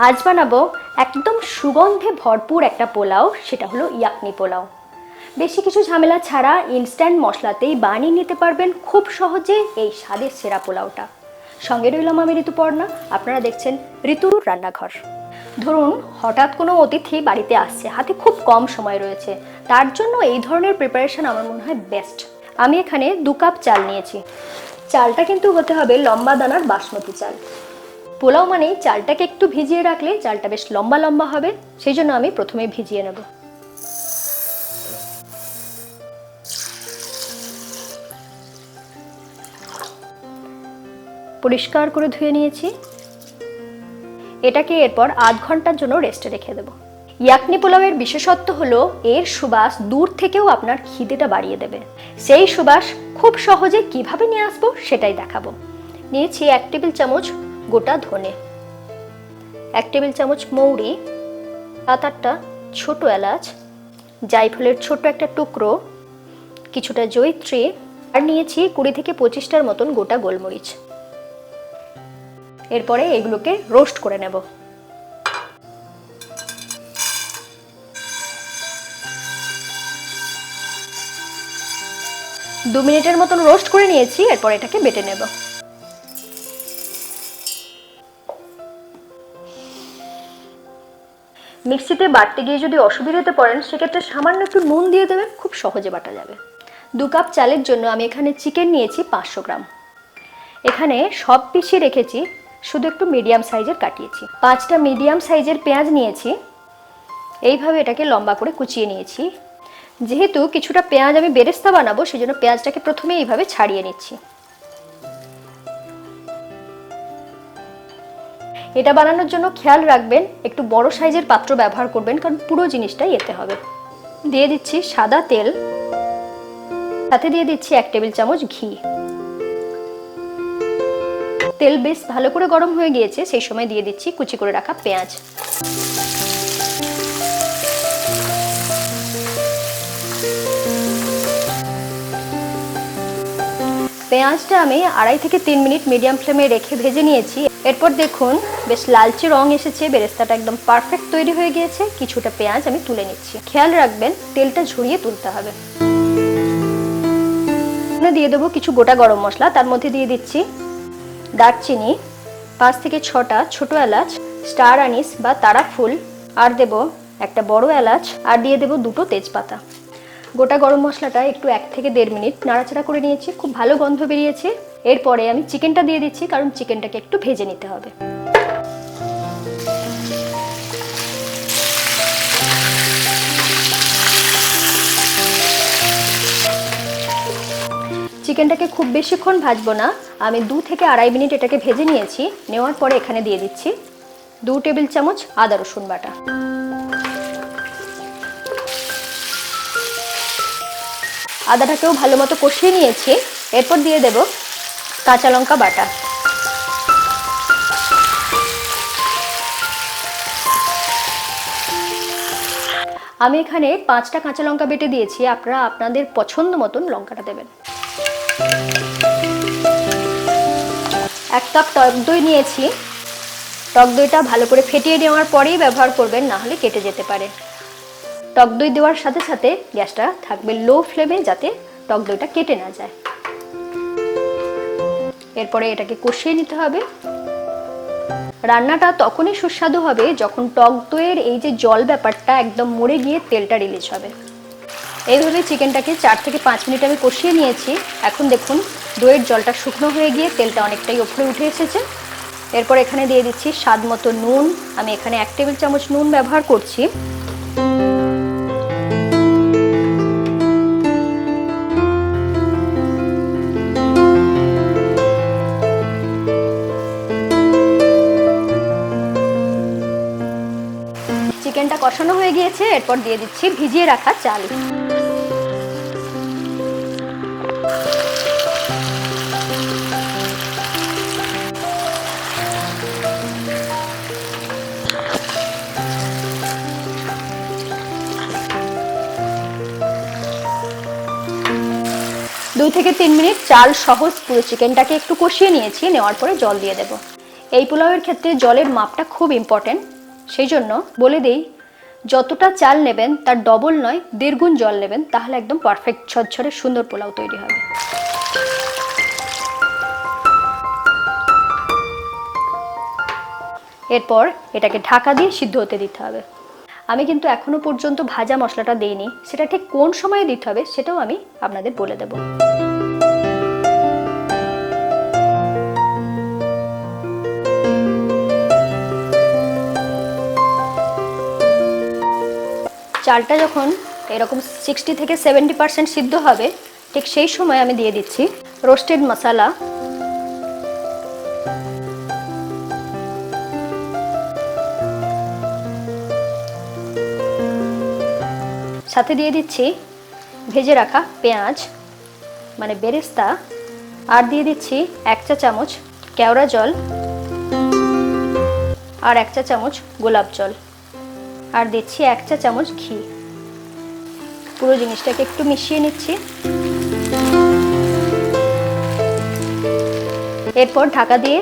আজ বানাবো একদম সুগন্ধে ভরপুর একটা পোলাও, সেটা হলো ইয়াকনি পোলাও। বেশি কিছু ঝামেলা ছাড়া ইনস্ট্যান্ট মশলাতেই বানিয়ে নিতে পারবেন খুব সহজে এই স্বাদের সেরা পোলাওটা। সঙ্গে রইলাম আমি ঋতুপর্ণা, আপনারা দেখছেন ঋতুর রান্নাঘর। ধরুন হঠাৎ কোনো অতিথি বাড়িতে আসছে, হাতে খুব কম সময় রয়েছে, তার জন্য এই ধরনের প্রিপারেশন আমার মনে হয় বেস্ট। আমি এখানে 2 কাপ চাল নিয়েছি। চালটা কিন্তু হতে হবে লম্বা দানার বাসমতি চাল। পোলাও মানেই চালটাকে একটু ভিজিয়ে রাখলে চালটা বেশ লম্বা লম্বা হবে, সেই জন্য আমি প্রথমে ভিজিয়ে নেব। পরিষ্কার করে ধুয়ে নিয়েছি। এটাকে এরপর আধ ঘন্টার জন্য রেস্টে রেখে দেব। ইয়াকনি পোলাওয়ের বিশেষত্ব হলো এর সুবাস দূর থেকেও আপনার খিদেটা বাড়িয়ে দেবে। সেই সুবাস খুব সহজে কিভাবে নিয়ে আসবো সেটাই দেখাবো। নিয়েছি 1 টেবিল চামচ গোটা ধনে, 1 টেবিল চামচ মৌরি, 7-8টা ছোট এলাচ, জায়ফলের ছোট একটা টুকরো, কিছুটা জয়িত্রী, আর নিয়েছি 20 থেকে 25টার মতন গোটা গোলমরিচ। এরপরে এগুলোকে রোস্ট করে নেব। দু মিনিটের মতন রোস্ট করে নিয়েছি, এরপর এটাকে বেটে নেব। মিক্সিতে বাটতে গিয়ে যদি অসুবিধাতে পড়েন, সেক্ষেত্রে সামান্য একটু নুন দিয়ে দেবেন, খুব সহজে বাটা যাবে। 2 কাপ চালের জন্য আমি এখানে চিকেন নিয়েছি 500 গ্রাম। এখানে সব পিষে রেখেছি, শুধু একটু মিডিয়াম সাইজের কাটিয়েছি। 5টা মিডিয়াম সাইজের পেঁয়াজ নিয়েছি, এইভাবে এটাকে লম্বা করে কুচিয়ে নিয়েছি। যেহেতু কিছুটা পেঁয়াজ আমি বেরেস্তা বানাবো, সেজন্য পেঁয়াজটাকে প্রথমে এইভাবে ছাড়িয়ে নিচ্ছি। এটা বানানোর জন্য খেয়াল রাখবেন একটু বড় সাইজের পাত্র ব্যবহার করবেন, কারণ পুরো জিনিসটাই এতে হবে। দিয়ে দিচ্ছি সাদা তেল, সাথে দিয়ে দিচ্ছি 1 টেবিল চামচ ঘি। তেল বেশ ভালো করে গরম হয়ে গিয়েছে, সেই সময় দিয়ে দিচ্ছি কুচি করে রাখা পেঁয়াজ। পেঁয়াজটা আমি 2.5 থেকে 3 মিনিট মিডিয়াম ফ্লেমে রেখে ভেজে নিয়েছি। এরপর দেখুন বেশ লালচে রং এসেছে, বেরেস্তাটা একদম পারফেক্ট তৈরি হয়ে গিয়েছে। কিছুটা পেঁয়াজ আমি তুলে নিচ্ছি। খেয়াল রাখবেন তেলটা ঝরিয়ে তুলতে হবে। দিয়ে দেবো কিছু গোটা গরম মশলা, তার মধ্যে দিয়ে দিচ্ছি দারচিনি, 5 থেকে 6টা ছোট এলাচ, স্টার আনিস বা তারা ফুল, আর দেব একটা বড় এলাচ, আর দিয়ে দেব 2টো তেজপাতা। গোটা গরম মশলাটা একটু 1 থেকে 1.5 মিনিট নাড়াচাড়া করে নিয়েছি, খুব ভালো গন্ধ বেরিয়েছে। এরপরে আমি চিকেনটা দিয়ে দিচ্ছি, কারণ চিকেনটাকে একটু ভেজে নিতে হবে। চিকেনটাকে খুব বেশিক্ষণ ভাজবো না, আমি 2 থেকে 2.5 মিনিট এটাকে ভেজে নিয়েছি। নেওয়ার পরে এখানে দিয়ে দিচ্ছি 2 টেবিল চামচ আদা রসুন বাটা। আদাটাকেও ভালো মতো কষিয়ে নিয়েছি। এরপর দিয়ে দেব কাঁচা লঙ্কা বাটা। আমি এখানে 5টা কাঁচা লঙ্কা বেটে দিয়েছি, আপনারা আপনাদের পছন্দ মতন লঙ্কাটা দেবেন। 1 কাপ টক দই নিয়েছি। টক দইটা ভালো করে ফেটিয়ে নেওয়ার পরেই ব্যবহার করবেন, না হলে কেটে যেতে পারে। টক দই দেওয়ার সাথে সাথে গ্যাসটা থাকবে লো ফ্লেমে, যাতে টক দইটা কেটে না যায়। এরপরে এটাকে কষিয়ে নিতে হবে। রান্নাটা তখনই সুস্বাদু হবে যখন টক দইয়ের এই যে জল ব্যাপারটা একদম মরে গিয়ে তেলটা রিলিজ হবে। এইভাবে চিকেনটাকে 4 থেকে 5 মিনিট আমি কষিয়ে নিয়েছি। এখন দেখুন দইয়ের জলটা শুকনো হয়ে গিয়ে তেলটা অনেকটাই উপরে উঠে এসেছে। এরপর এখানে দিয়ে দিচ্ছি স্বাদ মতো নুন। আমি এখানে 1 টেবিল চামচ নুন ব্যবহার করছি। চিকেনটা কষানো হয়ে গিয়েছে, এরপর দিয়ে দিচ্ছি ভিজিয়ে রাখা চাল। দুই থেকে 3 মিনিট চাল সহ পুরো চিকেনটাকে একটু কষিয়ে নিয়েছি। নেওয়ার পরে জল দিয়ে দেব। এই পোলাওয়ের ক্ষেত্রে জলের মাপটা খুব ইম্পর্টেন্ট, সেই জন্য বলে দিই যতটা চাল নেবেন তার ডবল নয় 1.5 গুণ জল নেবেন, তাহলে একদম পারফেক্ট ঝরঝরে সুন্দর পোলাও তৈরি হবে। এরপর এটাকে ঢাকা দিয়ে সিদ্ধ হতে দিতে হবে। আমি কিন্তু এখনো পর্যন্ত ভাজা মশলাটা দিইনি, সেটা ঠিক কোন সময়ে দিতে হবে সেটাও আমি আপনাদের বলে দেব। চালটা যখন এরকম 60 থেকে 70% সিদ্ধ হবে, ঠিক সেই সময় আমি দিয়ে দিচ্ছি রোস্টেড মশলা, সাথে দিয়ে দিচ্ছি ভেজে রাখা পেঁয়াজ মানে বেরেস্তা, আর দিয়ে দিচ্ছি 1 চা চামচ কেওড়া জল আর 1 চা চামচ গোলাপ জল, আর দিচ্ছি 1 চা চামচ ঘি। পুরো জিনিসটাকে একটু মিশিয়ে নিচ্ছি। এরপর ঢাকা দিয়ে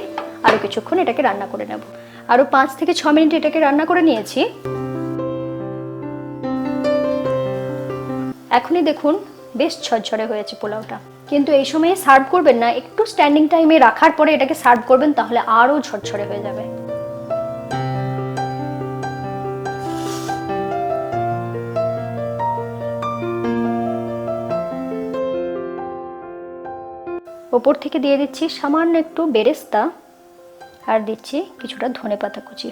আরো কিছুক্ষণ এটাকে রান্না করে নেব। আরো 5 থেকে 6 মিনিট এটাকে রান্না করে নিয়েছি। এখনই দেখুন বেশ ঝরঝরে হয়েছে পোলাওটা। কিন্তু এই সময়ে সার্ভ করবেন না, একটু স্ট্যান্ডিং টাইমে রাখার পরে এটাকে সার্ভ করবেন, তাহলে আরো ঝরঝরে হয়ে যাবে। ওপর থেকে দিয়ে দিচ্ছি সামান্য একটু বেরেস্তা, আর দিচ্ছি কিছুটা ধনেপাতা কুচি।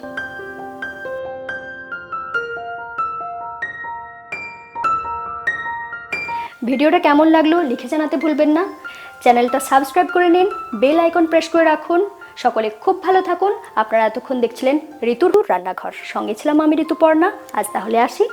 ভিডিওটা কেমন লাগলো লিখে জানাতে ভুলবেন না। চ্যানেলটা সাবস্ক্রাইব করে নিন, বেল আইকন প্রেস করে রাখুন। সকলে খুব ভালো থাকুন। আপনারা এতক্ষণ দেখছিলেন ঋতুর রান্নাঘর, সঙ্গে ছিলাম আমি ঋতুপর্ণা। আজ তাহলে আসি।